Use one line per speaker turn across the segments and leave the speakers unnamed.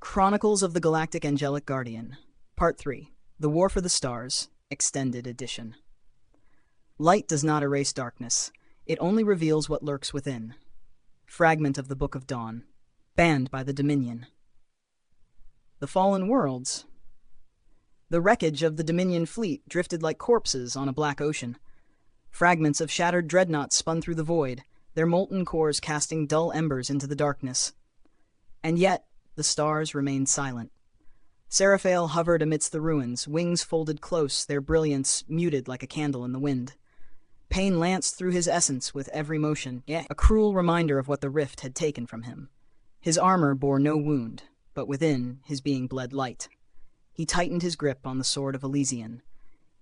Chronicles of the Galactic Angelic Guardian, Part 3, The War for the Stars, Extended Edition. Light does not erase darkness, it only reveals what lurks within. Fragment of the Book of Dawn, banned by the Dominion. The Fallen Worlds. The wreckage of the Dominion fleet drifted like corpses on a black ocean. Fragments of shattered dreadnoughts spun through the void, their molten cores casting dull embers into the darkness. And yet, the stars remained silent. Seraphael hovered amidst the ruins, wings folded close, their brilliance muted like a candle in the wind. Pain lanced through his essence with every motion, a cruel reminder of what the rift had taken from him. His armor bore no wound, but within, his being bled light. He tightened his grip on the sword of Elysian.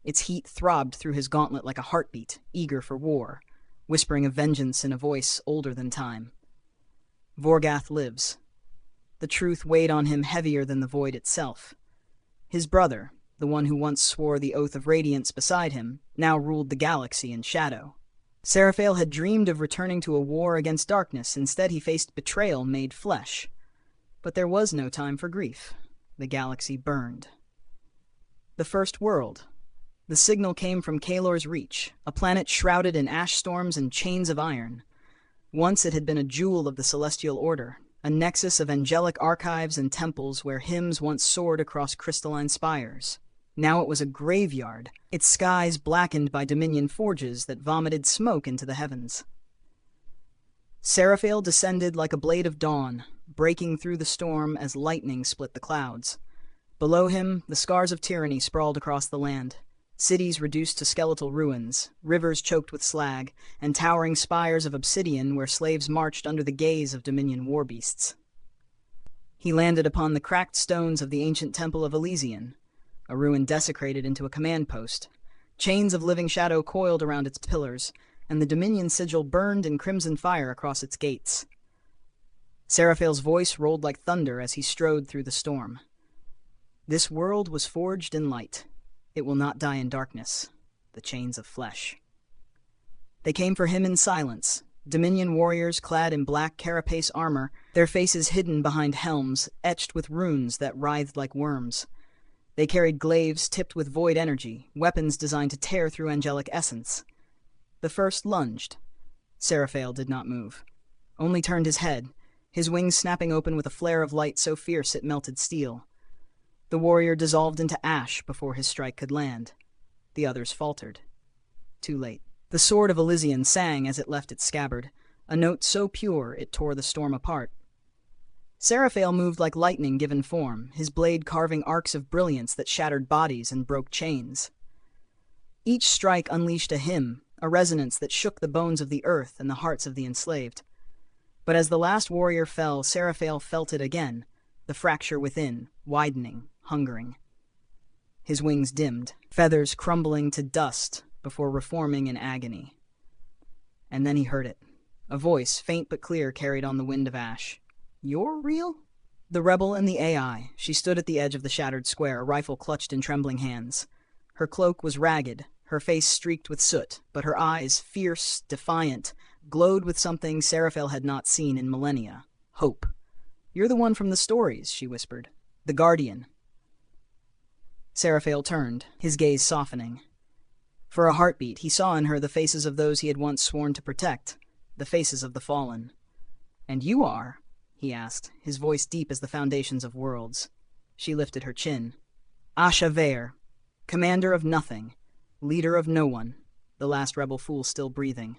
Its heat throbbed through his gauntlet like a heartbeat, eager for war, whispering of vengeance in a voice older than time. Vorgath lives. The truth weighed on him heavier than the void itself. His brother, the one who once swore the oath of radiance beside him, now ruled the galaxy in shadow. Seraphael had dreamed of returning to a war against darkness. Instead, he faced betrayal made flesh. But there was no time for grief. The galaxy burned. The First World. The signal came from Kaelor's reach, a planet shrouded in ash storms and chains of iron. Once it had been a jewel of the celestial order, a nexus of angelic archives and temples where hymns once soared across crystalline spires. Now it was a graveyard, its skies blackened by Dominion forges that vomited smoke into the heavens. Seraphael descended like a blade of dawn, breaking through the storm as lightning split the clouds. Below him, the scars of tyranny sprawled across the land. Cities reduced to skeletal ruins, rivers choked with slag, and towering spires of obsidian where slaves marched under the gaze of Dominion war beasts. He landed upon the cracked stones of the ancient Temple of Elysian, a ruin desecrated into a command post. Chains of living shadow coiled around its pillars, and the Dominion sigil burned in crimson fire across its gates. Seraphael's voice rolled like thunder as he strode through the storm. This world was forged in light. It will not die in darkness, the chains of flesh. They came for him in silence, Dominion warriors clad in black carapace armor, their faces hidden behind helms etched with runes that writhed like worms. They carried glaives tipped with void energy, weapons designed to tear through angelic essence. The first lunged. Seraphael did not move, only turned his head, his wings snapping open with a flare of light so fierce it melted steel. The warrior dissolved into ash before his strike could land. The others faltered. Too late. The sword of Elysian sang as it left its scabbard, a note so pure it tore the storm apart. Seraphael moved like lightning given form, his blade carving arcs of brilliance that shattered bodies and broke chains. Each strike unleashed a hymn, a resonance that shook the bones of the earth and the hearts of the enslaved. But as the last warrior fell, Seraphael felt it again, the fracture within, widening, hungering. His wings dimmed, feathers crumbling to dust before reforming in agony. And then he heard it. A voice, faint but clear, carried on the wind of ash. "You're real?" The rebel and the AI. She stood at the edge of the shattered square, a rifle clutched in trembling hands. Her cloak was ragged, her face streaked with soot, but her eyes, fierce, defiant, glowed with something Seraphael had not seen in millennia. Hope. "You're the one from the stories," she whispered. "The Guardian." Seraphael turned, his gaze softening. For a heartbeat, he saw in her the faces of those he had once sworn to protect, the faces of the fallen. "And you are?" he asked, his voice deep as the foundations of worlds. She lifted her chin. "Asha Vair, commander of nothing, leader of no one," the last rebel fool still breathing.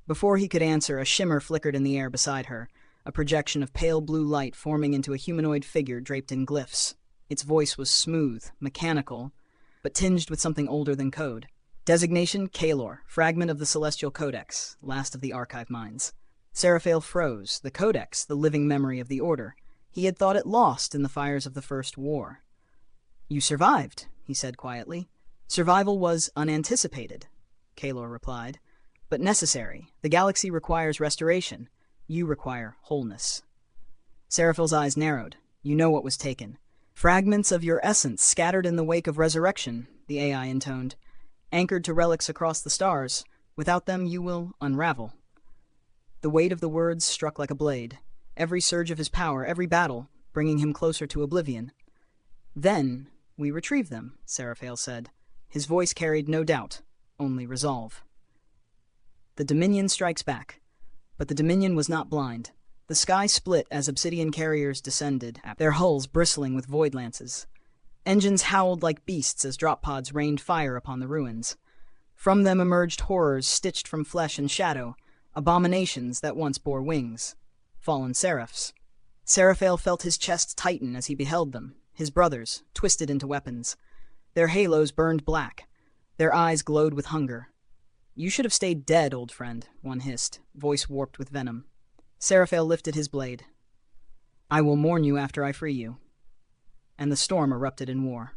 Before he could answer, a shimmer flickered in the air beside her, a projection of pale blue light forming into a humanoid figure draped in glyphs. Its voice was smooth, mechanical, but tinged with something older than code. Designation: Kaelor, fragment of the Celestial Codex, last of the archive minds. Seraphael froze, the Codex, the living memory of the Order. He had thought it lost in the fires of the First War. "You survived," he said quietly. "Survival was unanticipated," Kaelor replied, "but necessary. The galaxy requires restoration. You require wholeness." Seraphael's eyes narrowed. "You know what was taken. Fragments of your essence scattered in the wake of resurrection," the AI intoned. "Anchored to relics across the stars. Without them you will unravel." The weight of the words struck like a blade. Every surge of his power, every battle, bringing him closer to oblivion. "Then we retrieve them," Seraphael said. His voice carried no doubt, only resolve. The Dominion strikes back. But the Dominion was not blind. The sky split as obsidian carriers descended, their hulls bristling with void lances. Engines howled like beasts as drop pods rained fire upon the ruins. From them emerged horrors stitched from flesh and shadow, abominations that once bore wings. Fallen seraphs. Seraphael felt his chest tighten as he beheld them, his brothers, twisted into weapons. Their halos burned black. Their eyes glowed with hunger. "You should have stayed dead, old friend," one hissed, voice warped with venom. Seraphael lifted his blade. "I will mourn you after I free you." And the storm erupted in war.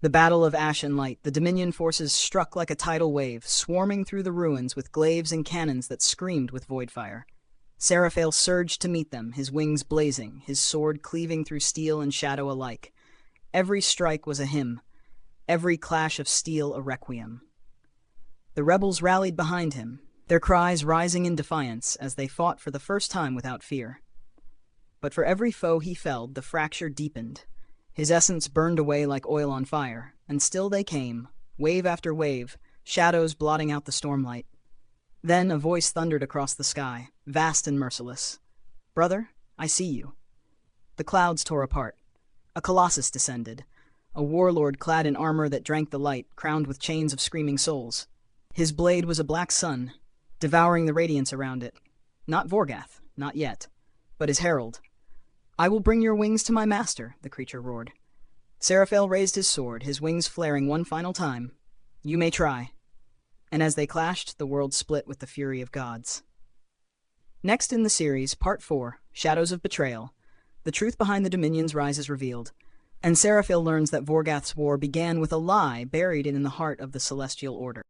The battle of ash and light, the Dominion forces struck like a tidal wave, swarming through the ruins with glaives and cannons that screamed with void fire. Seraphael surged to meet them, his wings blazing, his sword cleaving through steel and shadow alike. Every strike was a hymn, every clash of steel a requiem. The rebels rallied behind him, their cries rising in defiance as they fought for the first time without fear. But for every foe he felled, the fracture deepened. His essence burned away like oil on fire, and still they came, wave after wave, shadows blotting out the stormlight. Then a voice thundered across the sky, vast and merciless. "Brother, I see you." The clouds tore apart. A colossus descended, a warlord clad in armor that drank the light, crowned with chains of screaming souls. His blade was a black sun, devouring the radiance around it. Not Vorgath, not yet, but his herald. "I will bring your wings to my master," the creature roared. Seraphael raised his sword, his wings flaring one final time. "You may try." And as they clashed, the world split with the fury of gods. Next in the series, Part 4, Shadows of Betrayal, the truth behind the Dominion's rise is revealed, and Seraphael learns that Vorgath's war began with a lie buried in the heart of the Celestial Order.